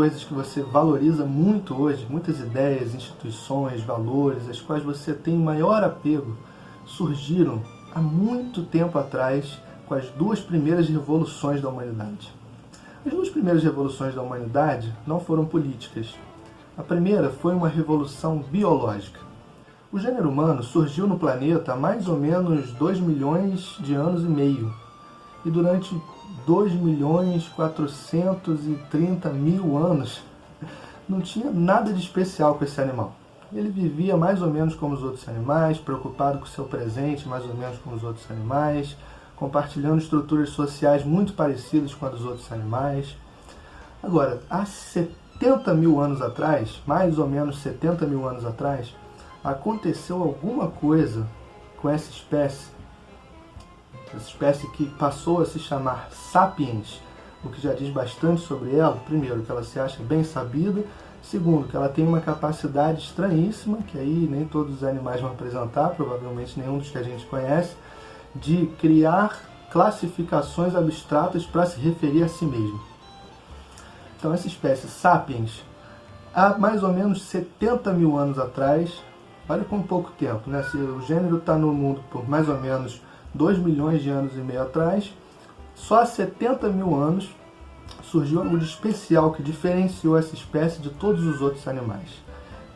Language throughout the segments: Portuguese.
coisas que você valoriza muito hoje, muitas ideias, instituições, valores, as quais você tem maior apego, surgiram há muito tempo atrás com as duas primeiras revoluções da humanidade. As duas primeiras revoluções da humanidade não foram políticas. A primeira foi uma revolução biológica. O gênero humano surgiu no planeta há mais ou menos 2 milhões de anos e meio. E durante 2.430.000 anos não tinha nada de especial com esse animal. Ele vivia mais ou menos como os outros animais, preocupado com o seu presente mais ou menos como os outros animais, compartilhando estruturas sociais muito parecidas com a dos outros animais. Agora, há 70.000 anos atrás, mais ou menos 70.000 anos atrás, aconteceu alguma coisa com essa espécie que passou a se chamar Sapiens, o que já diz bastante sobre ela. Primeiro, que ela se acha bem sabida. Segundo, que ela tem uma capacidade estranhíssima, que aí nem todos os animais vão apresentar, provavelmente nenhum dos que a gente conhece, de criar classificações abstratas para se referir a si mesmo. Então essa espécie Sapiens, há mais ou menos 70.000 anos atrás, olha com pouco tempo, né? Se o gênero está no mundo por mais ou menos 2 milhões de anos e meio atrás, só há 70.000 anos surgiu algo de especial que diferenciou essa espécie de todos os outros animais.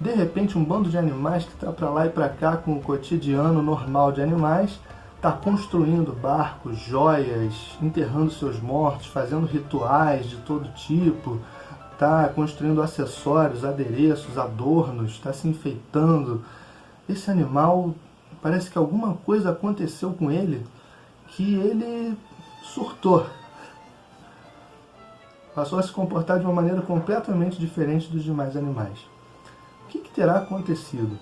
De repente, um bando de animais que está para lá e para cá com o cotidiano normal de animais, está construindo barcos, joias, enterrando seus mortos, fazendo rituais de todo tipo, está construindo acessórios, adereços, adornos, está se enfeitando. Esse animal, parece que alguma coisa aconteceu com ele, que ele surtou. Passou a se comportar de uma maneira completamente diferente dos demais animais. O que terá acontecido?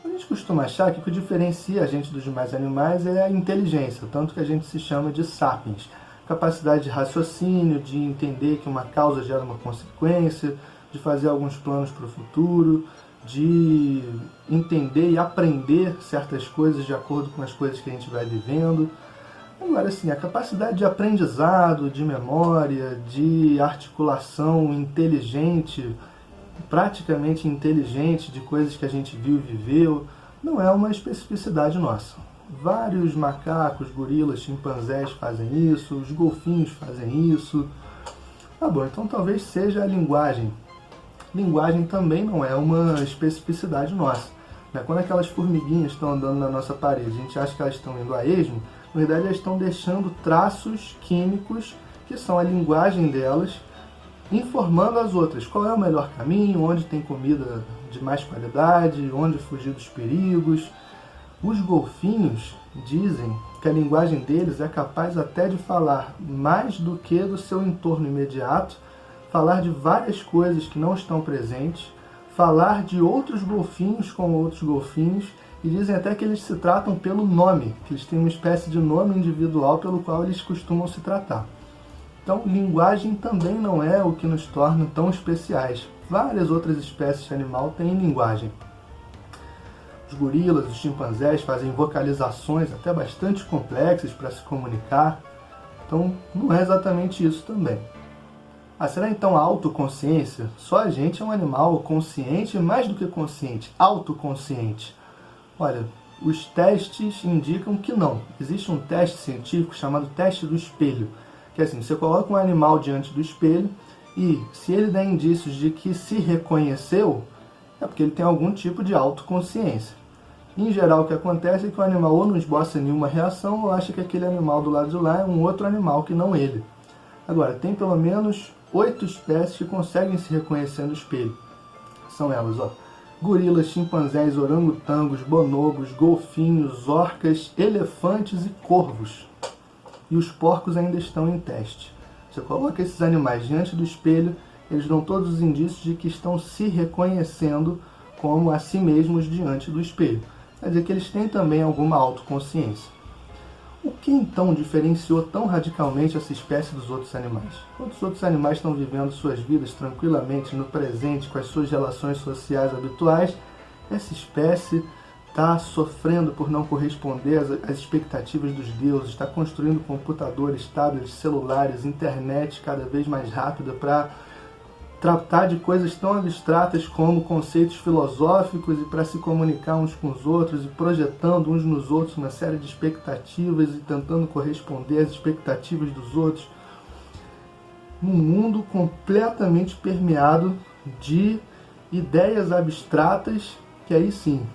A gente costuma achar que o que diferencia a gente dos demais animais é a inteligência, tanto que a gente se chama de sapiens. Capacidade de raciocínio, de entender que uma causa gera uma consequência, de fazer alguns planos para o futuro, de entender e aprender certas coisas de acordo com as coisas que a gente vai vivendo. Agora, assim, a capacidade de aprendizado, de memória, de articulação inteligente, praticamente inteligente de coisas que a gente viu e viveu, não é uma especificidade nossa. Vários macacos, gorilas, chimpanzés fazem isso, os golfinhos fazem isso. Tá bom, então talvez seja a linguagem. Linguagem também não é uma especificidade nossa. Quando aquelas formiguinhas estão andando na nossa parede, a gente acha que elas estão indo a esmo, na verdade elas estão deixando traços químicos que são a linguagem delas, informando as outras qual é o melhor caminho, onde tem comida de mais qualidade, onde fugir dos perigos. Os golfinhos dizem que a linguagem deles é capaz até de falar mais do que do seu entorno imediato, falar de várias coisas que não estão presentes, falar de outros golfinhos com outros golfinhos, e dizem até que eles se tratam pelo nome, que eles têm uma espécie de nome individual pelo qual eles costumam se tratar. Então, linguagem também não é o que nos torna tão especiais. Várias outras espécies de animal têm linguagem. Os gorilas, os chimpanzés fazem vocalizações até bastante complexas para se comunicar. Então, não é exatamente isso também. Será então a autoconsciência? Só a gente é um animal consciente, mais do que consciente, autoconsciente. Olha, os testes indicam que não. Existe um teste científico chamado teste do espelho, que é assim, você coloca um animal diante do espelho e se ele der indícios de que se reconheceu, é porque ele tem algum tipo de autoconsciência. Em geral, o que acontece é que o animal ou não esboça nenhuma reação ou acha que aquele animal do lado de lá é um outro animal que não ele. Agora, tem pelo menos 8 espécies que conseguem se reconhecer no espelho. São elas, gorilas, chimpanzés, orangotangos, bonobos, golfinhos, orcas, elefantes e corvos. E os porcos ainda estão em teste. Você coloca esses animais diante do espelho, eles dão todos os indícios de que estão se reconhecendo como a si mesmos diante do espelho. Quer dizer que eles têm também alguma autoconsciência. O que então diferenciou tão radicalmente essa espécie dos outros animais? Quando os outros animais estão vivendo suas vidas tranquilamente no presente, com as suas relações sociais habituais, essa espécie está sofrendo por não corresponder às expectativas dos deuses, está construindo computadores, tablets, celulares, internet cada vez mais rápida para tratar de coisas tão abstratas como conceitos filosóficos e para se comunicar uns com os outros e projetando uns nos outros uma série de expectativas e tentando corresponder às expectativas dos outros. Num mundo completamente permeado de ideias abstratas que aí sim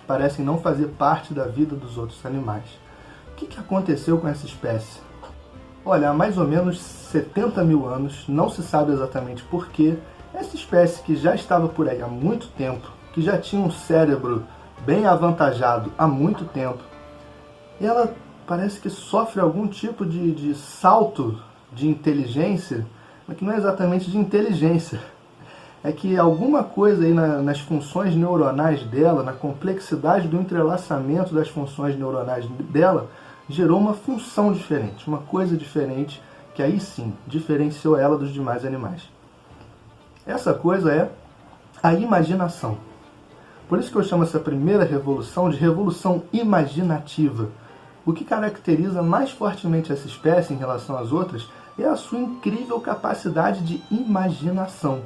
parecem não fazer parte da vida dos outros animais. O que aconteceu com essa espécie? Olha, há mais ou menos 70 mil anos, não se sabe exatamente porquê, essa espécie que já estava por aí há muito tempo, que já tinha um cérebro bem avantajado há muito tempo, ela parece que sofre algum tipo de salto de inteligência, mas que não é exatamente de inteligência. É que alguma coisa aí nas funções neuronais dela, na complexidade do entrelaçamento das funções neuronais dela, gerou uma função diferente, uma coisa diferente, que aí sim diferenciou ela dos demais animais. Essa coisa é a imaginação. Por isso que eu chamo essa primeira revolução de revolução imaginativa. O que caracteriza mais fortemente essa espécie em relação às outras é a sua incrível capacidade de imaginação,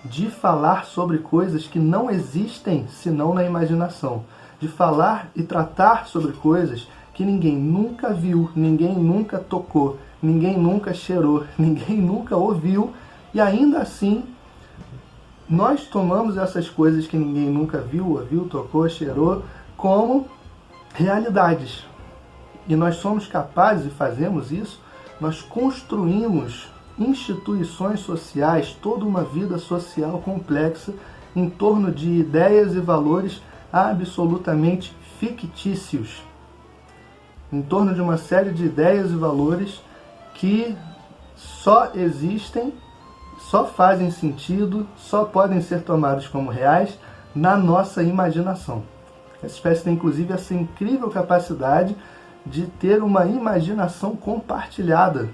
de falar sobre coisas que não existem senão na imaginação, de falar e tratar sobre coisas que ninguém nunca viu, ninguém nunca tocou, ninguém nunca cheirou, ninguém nunca ouviu, e ainda assim nós tomamos essas coisas que ninguém nunca viu, ouviu, tocou, cheirou, como realidades. E nós somos capazes, e fazemos isso, nós construímos instituições sociais, toda uma vida social complexa em torno de ideias e valores absolutamente fictícios. Em torno de uma série de ideias e valores que só existem, só fazem sentido, só podem ser tomados como reais na nossa imaginação. Essa espécie tem inclusive essa incrível capacidade de ter uma imaginação compartilhada,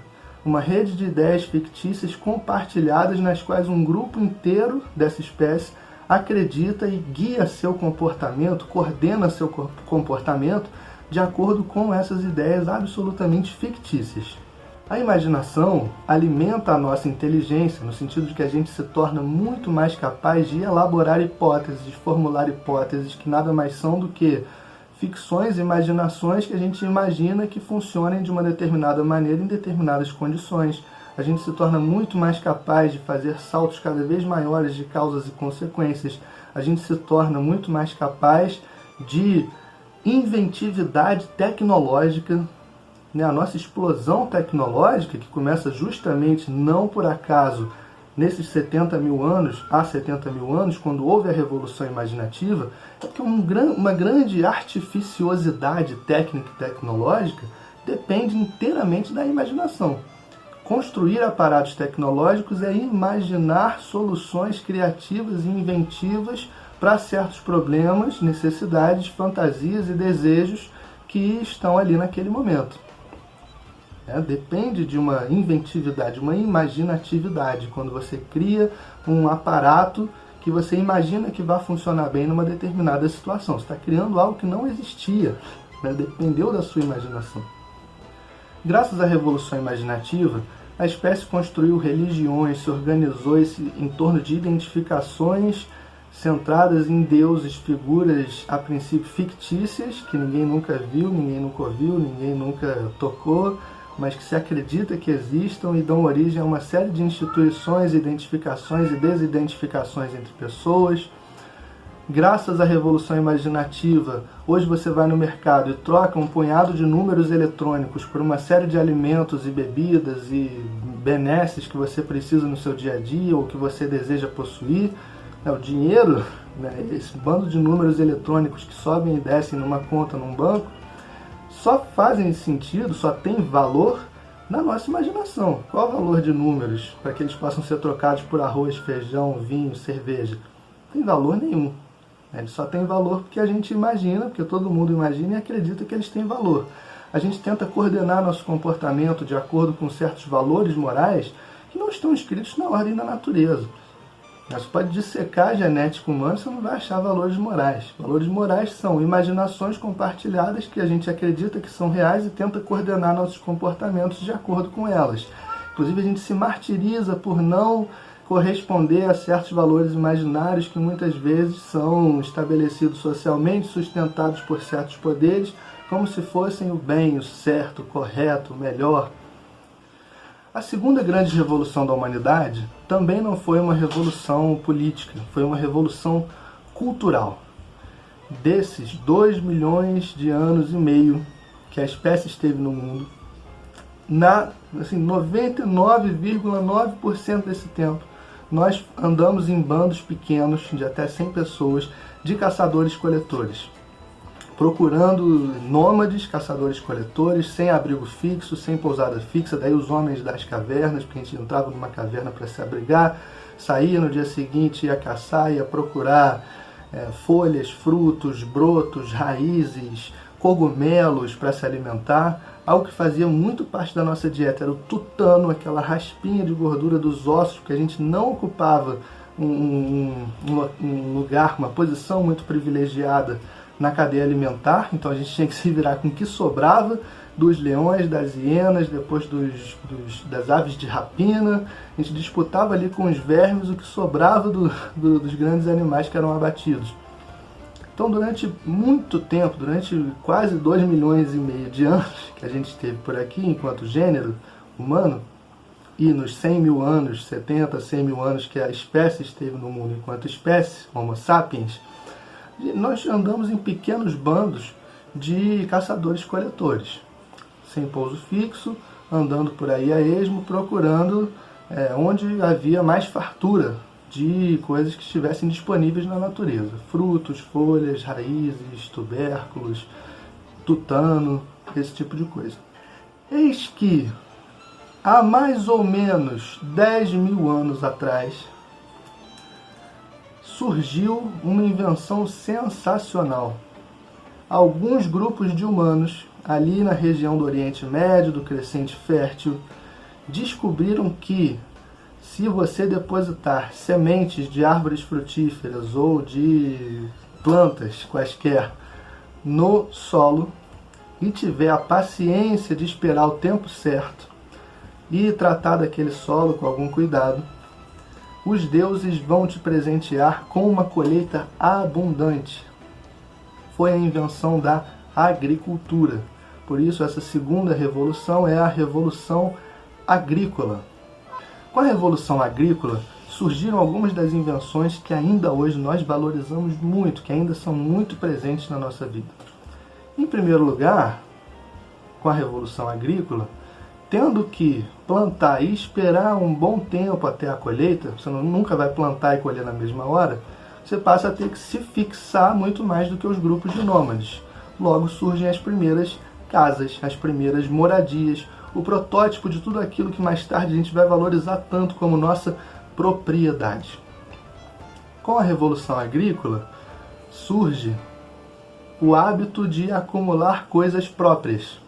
uma rede de ideias fictícias compartilhadas nas quais um grupo inteiro dessa espécie acredita e guia seu comportamento, coordena seu comportamento de acordo com essas ideias absolutamente fictícias. A imaginação alimenta a nossa inteligência, no sentido de que a gente se torna muito mais capaz de elaborar hipóteses, de formular hipóteses que nada mais são do que ficções, imaginações que a gente imagina que funcionem de uma determinada maneira em determinadas condições. A gente se torna muito mais capaz de fazer saltos cada vez maiores de causas e consequências. A gente se torna muito mais capaz de inventividade tecnológica, né? A nossa explosão tecnológica, que começa justamente, não por acaso, nesses 70 mil anos, há 70 mil anos, quando houve a Revolução Imaginativa, é que uma grande artificiosidade técnica e tecnológica depende inteiramente da imaginação. Construir aparatos tecnológicos é imaginar soluções criativas e inventivas para certos problemas, necessidades, fantasias e desejos que estão ali naquele momento. Depende de uma inventividade, uma imaginatividade, quando você cria um aparato que você imagina que vai funcionar bem numa determinada situação. Você está criando algo que não existia, né? Dependeu da sua imaginação. Graças à Revolução Imaginativa, a espécie construiu religiões, se organizou em torno de identificações centradas em deuses, figuras a princípio fictícias, que ninguém nunca viu, ninguém nunca ouviu, ninguém nunca tocou, mas que se acredita que existam e dão origem a uma série de instituições, identificações e desidentificações entre pessoas. Graças à Revolução Imaginativa, hoje você vai no mercado e troca um punhado de números eletrônicos por uma série de alimentos e bebidas e benesses que você precisa no seu dia a dia ou que você deseja possuir. O dinheiro, né, esse bando de números eletrônicos que sobem e descem numa conta num banco, só fazem sentido, só tem valor na nossa imaginação. Qual o valor de números para que eles possam ser trocados por arroz, feijão, vinho, cerveja? Não tem valor nenhum. Eles só têm valor porque a gente imagina, porque todo mundo imagina e acredita que eles têm valor. A gente tenta coordenar nosso comportamento de acordo com certos valores morais que não estão escritos na ordem da natureza. Você pode dissecar a genética humana e você não vai achar valores morais. Valores morais são imaginações compartilhadas que a gente acredita que são reais e tenta coordenar nossos comportamentos de acordo com elas. Inclusive a gente se martiriza por não corresponder a certos valores imaginários que muitas vezes são estabelecidos socialmente, sustentados por certos poderes, como se fossem o bem, o certo, o correto, o melhor. A segunda grande revolução da humanidade também não foi uma revolução política, foi uma revolução cultural. Desses 2 milhões de anos e meio que a espécie esteve no mundo, 99,9% desse tempo, nós andamos em bandos pequenos, de até 100 pessoas, de caçadores-coletores, procurando nômades, caçadores-coletores, sem abrigo fixo, sem pousada fixa, daí os homens das cavernas, porque a gente entrava numa caverna para se abrigar, saía no dia seguinte, ia caçar, ia procurar folhas, frutos, brotos, raízes, cogumelos para se alimentar. Algo que fazia muito parte da nossa dieta era o tutano, aquela raspinha de gordura dos ossos, porque a gente não ocupava um lugar, uma posição muito privilegiada na cadeia alimentar, então a gente tinha que se virar com o que sobrava dos leões, das hienas, depois das aves de rapina. A gente disputava ali com os vermes o que sobrava dos grandes animais que eram abatidos. Então, durante muito tempo, durante quase 2 milhões e meio de anos que a gente esteve por aqui, enquanto gênero humano, e nos 100 mil anos, 70, 100 mil anos que a espécie esteve no mundo enquanto espécie, Homo sapiens, nós andamos em pequenos bandos de caçadores-coletores, sem pouso fixo, andando por aí a esmo, procurando onde havia mais fartura de coisas que estivessem disponíveis na natureza. Frutos, folhas, raízes, tubérculos, tutano, esse tipo de coisa. Eis que, há mais ou menos 10 mil anos atrás, surgiu uma invenção sensacional. Alguns grupos de humanos, ali na região do Oriente Médio, do Crescente Fértil, descobriram que, se você depositar sementes de árvores frutíferas ou de plantas quaisquer no solo e tiver a paciência de esperar o tempo certo e tratar daquele solo com algum cuidado, os deuses vão te presentear com uma colheita abundante. Foi a invenção da agricultura. Por isso, essa segunda revolução é a revolução agrícola. Com a Revolução Agrícola, surgiram algumas das invenções que ainda hoje nós valorizamos muito, que ainda são muito presentes na nossa vida. Em primeiro lugar, com a Revolução Agrícola, tendo que plantar e esperar um bom tempo até a colheita, você nunca vai plantar e colher na mesma hora, você passa a ter que se fixar muito mais do que os grupos de nômades. Logo surgem as primeiras casas, as primeiras moradias, o protótipo de tudo aquilo que mais tarde a gente vai valorizar tanto como nossa propriedade. Com a Revolução Agrícola, surge o hábito de acumular coisas próprias,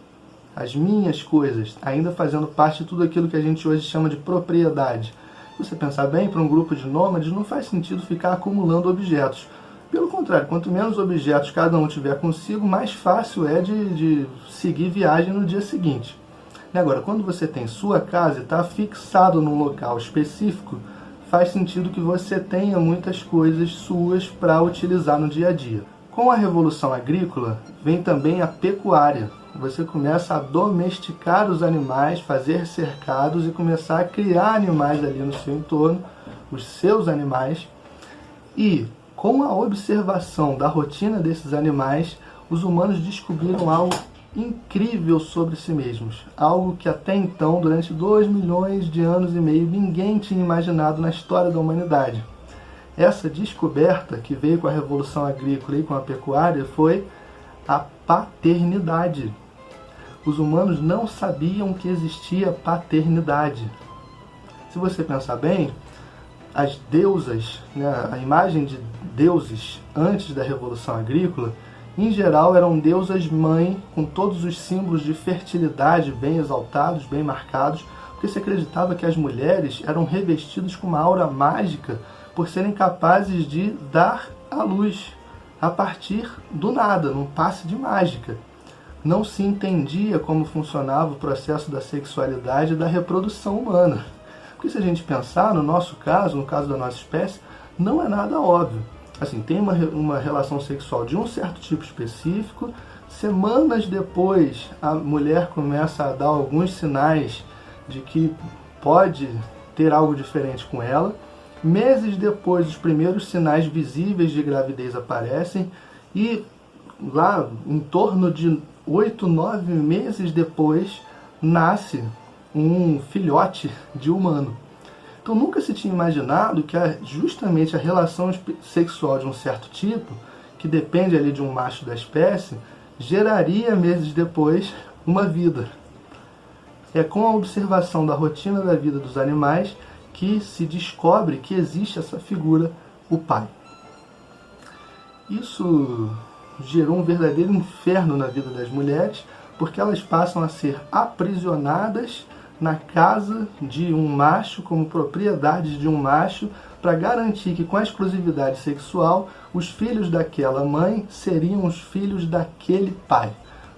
as minhas coisas, ainda fazendo parte de tudo aquilo que a gente hoje chama de propriedade. Se você pensar bem, para um grupo de nômades não faz sentido ficar acumulando objetos. Pelo contrário, quanto menos objetos cada um tiver consigo, mais fácil é de seguir viagem no dia seguinte. Agora, quando você tem sua casa e está fixado num local específico, faz sentido que você tenha muitas coisas suas para utilizar no dia a dia. Com a Revolução Agrícola, vem também a pecuária. Você começa a domesticar os animais, fazer cercados e começar a criar animais ali no seu entorno, os seus animais. E, com a observação da rotina desses animais, os humanos descobriram algo incrível sobre si mesmos. Algo que até então, durante 2 milhões de anos e meio, ninguém tinha imaginado na história da humanidade. Essa descoberta que veio com a Revolução Agrícola e com a pecuária foi a paternidade. Os humanos não sabiam que existia paternidade. Se você pensar bem, as deusas, a imagem de deuses antes da Revolução Agrícola, em geral eram deusas mãe, com todos os símbolos de fertilidade bem exaltados, bem marcados, porque se acreditava que as mulheres eram revestidas com uma aura mágica por serem capazes de dar à luz a partir do nada, num passe de mágica. Não se entendia como funcionava o processo da sexualidade e da reprodução humana. Porque se a gente pensar, no nosso caso, no caso da nossa espécie, não é nada óbvio. Assim, tem uma relação sexual de um certo tipo específico, semanas depois a mulher começa a dar alguns sinais de que pode ter algo diferente com ela, meses depois os primeiros sinais visíveis de gravidez aparecem e lá em torno de 8, 9 meses depois nasce um filhote de humano. Então nunca se tinha imaginado que justamente a relação sexual de um certo tipo, que depende ali de um macho da espécie, geraria meses depois uma vida. É com a observação da rotina da vida dos animais que se descobre que existe essa figura, o pai. Isso gerou um verdadeiro inferno na vida das mulheres, porque elas passam a ser aprisionadas na casa de um macho, como propriedade de um macho, para garantir que com a exclusividade sexual, os filhos daquela mãe seriam os filhos daquele pai.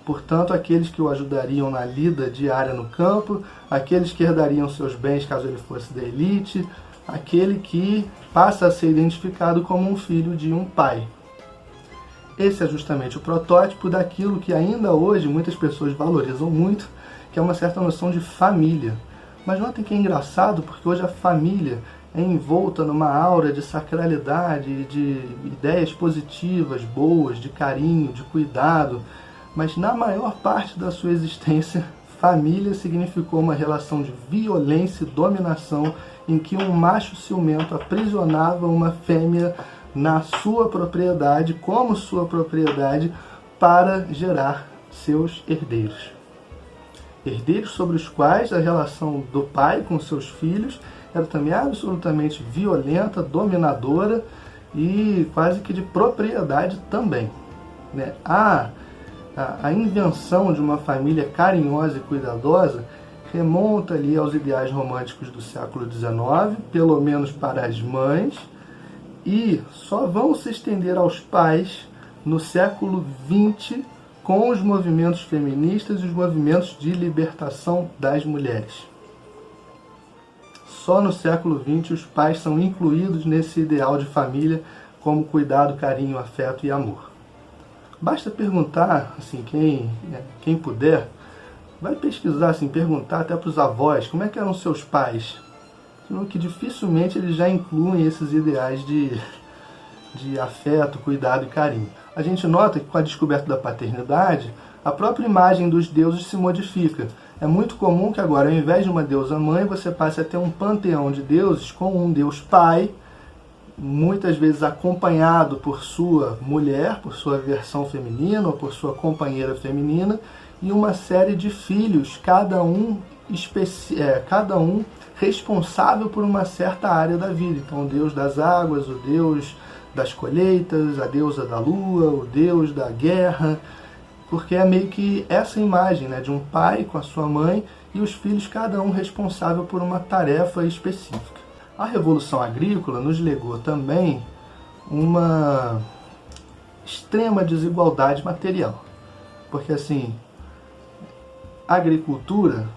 Portanto, aqueles que o ajudariam na lida diária no campo, aqueles que herdariam seus bens caso ele fosse da elite, aquele que passa a ser identificado como um filho de um pai. Esse é justamente o protótipo daquilo que ainda hoje muitas pessoas valorizam muito, que é uma certa noção de família. Mas notem que é engraçado, porque hoje a família é envolta numa aura de sacralidade, de ideias positivas, boas, de carinho, de cuidado, mas na maior parte da sua existência, família significou uma relação de violência e dominação em que um macho ciumento aprisionava uma fêmea na sua propriedade, como sua propriedade, para gerar seus herdeiros. Herdeiros sobre os quais a relação do pai com seus filhos era também absolutamente violenta, dominadora e quase que de propriedade também. Né? A invenção de uma família carinhosa e cuidadosa remonta ali aos ideais românticos do século XIX, pelo menos para as mães, e só vão se estender aos pais no século XX com os movimentos feministas e os movimentos de libertação das mulheres. Só no século XX os pais são incluídos nesse ideal de família como cuidado, carinho, afeto e amor. Basta perguntar, assim, quem puder, vai pesquisar, assim, perguntar até para os avós como é que eram seus pais, que dificilmente eles já incluem esses ideais de afeto, cuidado e carinho. A gente nota que com a descoberta da paternidade, a própria imagem dos deuses se modifica. É muito comum que agora, ao invés de uma deusa mãe, você passe a ter um panteão de deuses com um deus pai, muitas vezes acompanhado por sua mulher, por sua versão feminina ou por sua companheira feminina, e uma série de filhos, cada um responsável por uma certa área da vida. Então, o deus das águas, o deus das colheitas, a deusa da lua, o deus da guerra, porque é meio que essa imagem, né, de um pai com a sua mãe e os filhos, cada um responsável por uma tarefa específica. A Revolução Agrícola nos legou também uma extrema desigualdade material, porque assim, a agricultura,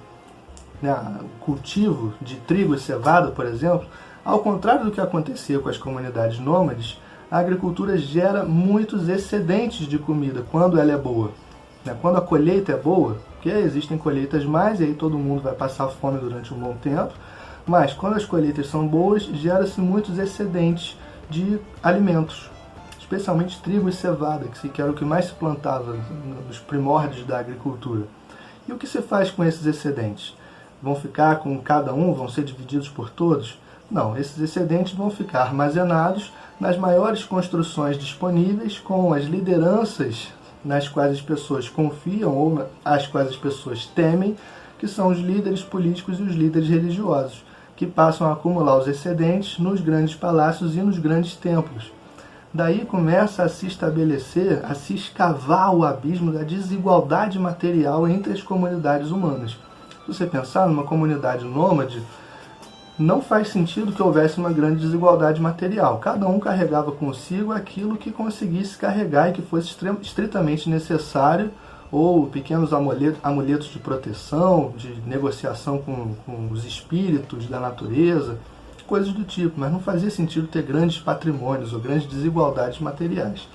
né, o cultivo de trigo e cevada, por exemplo, ao contrário do que acontecia com as comunidades nômades, a agricultura gera muitos excedentes de comida quando ela é boa. Quando a colheita é boa, porque existem colheitas mais e aí todo mundo vai passar fome durante um bom tempo, mas quando as colheitas são boas, gera-se muitos excedentes de alimentos, especialmente trigo e cevada, que era o que mais se plantava nos primórdios da agricultura. E o que se faz com esses excedentes? Vão ficar com cada um? Vão ser divididos por todos? Não, esses excedentes vão ficar armazenados nas maiores construções disponíveis, com as lideranças nas quais as pessoas confiam ou as quais as pessoas temem, que são os líderes políticos e os líderes religiosos, que passam a acumular os excedentes nos grandes palácios e nos grandes templos. Daí começa a se estabelecer, a se escavar o abismo da desigualdade material entre as comunidades humanas. Se você pensar numa comunidade nômade, não faz sentido que houvesse uma grande desigualdade material. Cada um carregava consigo aquilo que conseguisse carregar e que fosse estritamente necessário ou pequenos amuletos de proteção, de negociação com os espíritos da natureza, coisas do tipo, mas não fazia sentido ter grandes patrimônios ou grandes desigualdades materiais.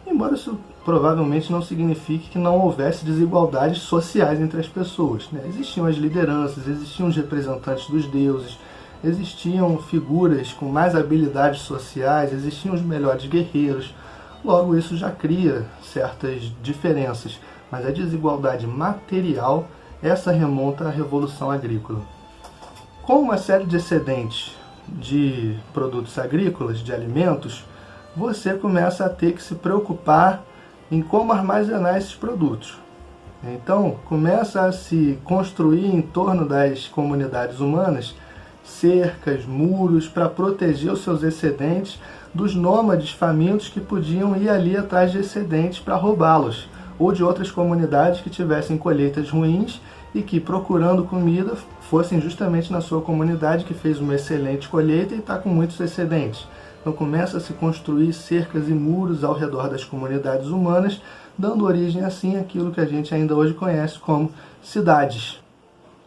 Embora isso provavelmente não signifique que não houvesse desigualdades sociais entre as pessoas, né? Existiam as lideranças, existiam os representantes dos deuses, existiam figuras com mais habilidades sociais, existiam os melhores guerreiros. Logo, isso já cria certas diferenças, mas a desigualdade material, essa remonta à Revolução Agrícola. Com uma série de excedentes de produtos agrícolas, de alimentos, você começa a ter que se preocupar em como armazenar esses produtos. Então, começa a se construir em torno das comunidades humanas cercas, muros, para proteger os seus excedentes dos nômades famintos que podiam ir ali atrás de excedentes para roubá-los, ou de outras comunidades que tivessem colheitas ruins e que, procurando comida, fossem justamente na sua comunidade que fez uma excelente colheita e está com muitos excedentes. Então começa a se construir cercas e muros ao redor das comunidades humanas, dando origem assim àquilo que a gente ainda hoje conhece como cidades.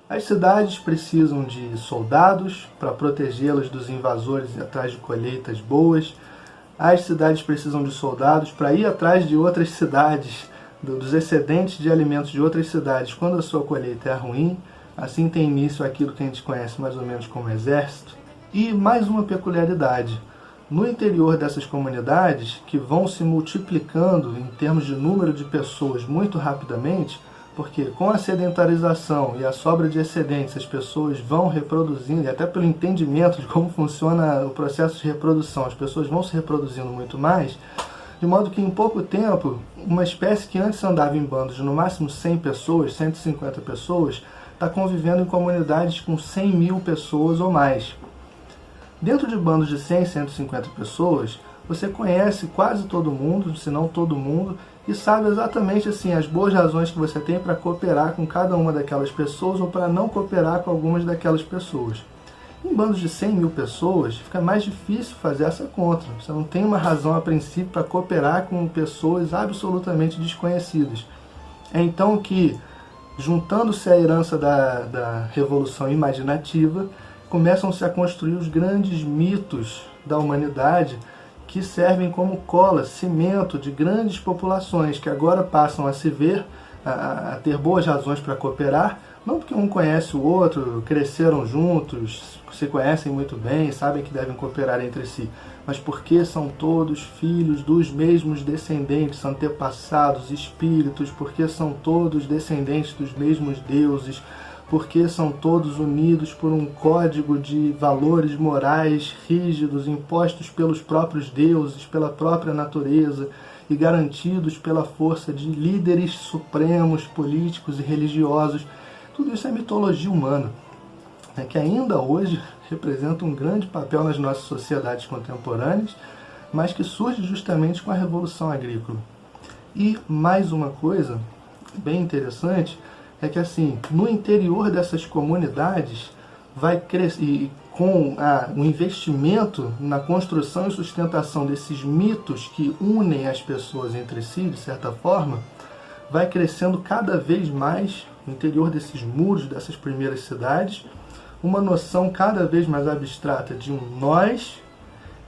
As cidades precisam de soldados para protegê-las dos invasores atrás de colheitas boas. As cidades precisam de soldados para ir atrás de outras cidades, dos excedentes de alimentos de outras cidades, quando a sua colheita é ruim. Assim tem início aquilo que a gente conhece mais ou menos como exército. E mais uma peculiaridade. No interior dessas comunidades, que vão se multiplicando em termos de número de pessoas muito rapidamente, porque com a sedentarização e a sobra de excedentes as pessoas vão reproduzindo, e até pelo entendimento de como funciona o processo de reprodução, as pessoas vão se reproduzindo muito mais, de modo que em pouco tempo, uma espécie que antes andava em bandos de no máximo 100 pessoas, 150 pessoas, está convivendo em comunidades com 100 mil pessoas ou mais. Dentro de bandos de 100, 150 pessoas, você conhece quase todo mundo, se não todo mundo, e sabe exatamente assim as boas razões que você tem para cooperar com cada uma daquelas pessoas ou para não cooperar com algumas daquelas pessoas. Em bandos de 100 mil pessoas, fica mais difícil fazer essa conta. Você não tem uma razão a princípio para cooperar com pessoas absolutamente desconhecidas. É então que, juntando-se à herança da Revolução Imaginativa, começam-se a construir os grandes mitos da humanidade que servem como cola, cimento de grandes populações que agora passam a se ver, a ter boas razões para cooperar, não porque um conhece o outro, cresceram juntos, se conhecem muito bem, sabem que devem cooperar entre si, mas porque são todos filhos dos mesmos descendentes, antepassados, espíritos, porque são todos descendentes dos mesmos deuses, porque são todos unidos por um código de valores morais rígidos, impostos pelos próprios deuses, pela própria natureza e garantidos pela força de líderes supremos, políticos e religiosos. Tudo isso é mitologia humana, né, que ainda hoje representa um grande papel nas nossas sociedades contemporâneas, mas que surge justamente com a Revolução Agrícola. E mais uma coisa bem interessante é que assim, no interior dessas comunidades vai crescer, e com o investimento na construção e sustentação desses mitos que unem as pessoas entre si, de certa forma, vai crescendo cada vez mais no interior desses muros, dessas primeiras cidades, uma noção cada vez mais abstrata de um nós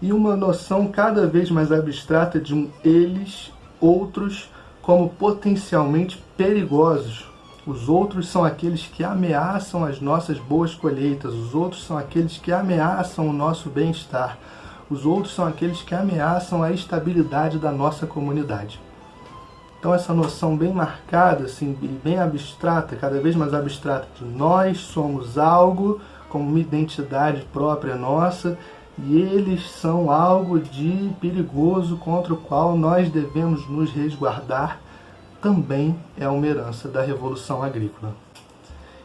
e uma noção cada vez mais abstrata de um eles, outros, como potencialmente perigosos. Os outros são aqueles que ameaçam as nossas boas colheitas, os outros são aqueles que ameaçam o nosso bem-estar, os outros são aqueles que ameaçam a estabilidade da nossa comunidade. Então essa noção bem marcada, assim, bem abstrata, cada vez mais abstrata, de nós somos algo como uma identidade própria nossa e eles são algo de perigoso contra o qual nós devemos nos resguardar, também é uma herança da Revolução Agrícola.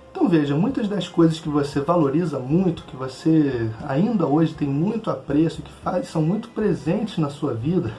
Então veja, muitas das coisas que você valoriza muito, que você ainda hoje tem muito apreço, que são muito presentes na sua vida,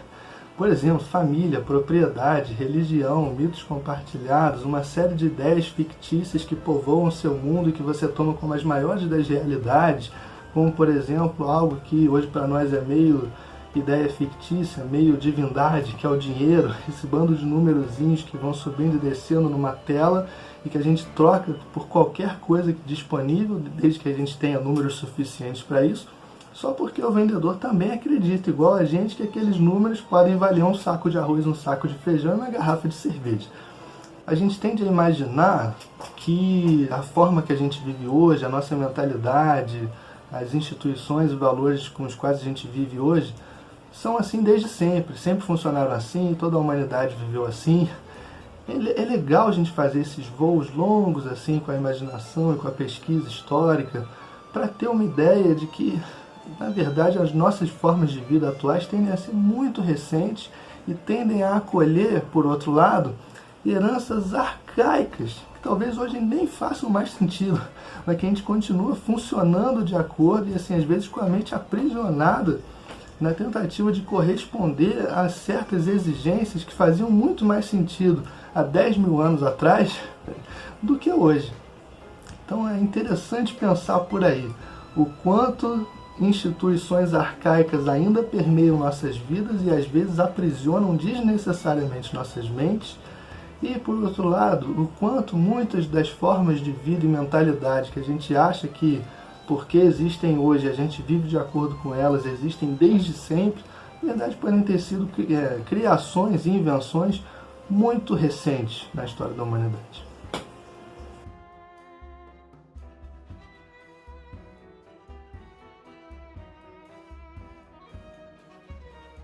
por exemplo, família, propriedade, religião, mitos compartilhados, uma série de ideias fictícias que povoam o seu mundo e que você toma como as maiores das realidades, como por exemplo algo que hoje para nós é meio ideia fictícia, meio divindade, que é o dinheiro, esse bando de numerozinhos que vão subindo e descendo numa tela e que a gente troca por qualquer coisa disponível, desde que a gente tenha números suficientes para isso, só porque o vendedor também acredita, igual a gente, que aqueles números podem valer um saco de arroz, um saco de feijão e uma garrafa de cerveja. A gente tende a imaginar que a forma que a gente vive hoje, a nossa mentalidade, as instituições e valores com os quais a gente vive hoje, são assim desde sempre, sempre funcionaram assim, toda a humanidade viveu assim. É legal a gente fazer esses voos longos assim com a imaginação e com a pesquisa histórica para ter uma ideia de que, na verdade, as nossas formas de vida atuais tendem a ser muito recentes e tendem a acolher, por outro lado, heranças arcaicas, que talvez hoje nem façam mais sentido, mas que a gente continua funcionando de acordo e, assim, às vezes com a mente aprisionada na tentativa de corresponder a certas exigências que faziam muito mais sentido há 10 mil anos atrás do que hoje. Então é interessante pensar por aí o quanto instituições arcaicas ainda permeiam nossas vidas e às vezes aprisionam desnecessariamente nossas mentes, e por outro lado, o quanto muitas das formas de vida e mentalidade que a gente acha que, porque existem hoje, a gente vive de acordo com elas, existem desde sempre, na verdade podem ter sido criações e invenções muito recentes na história da humanidade.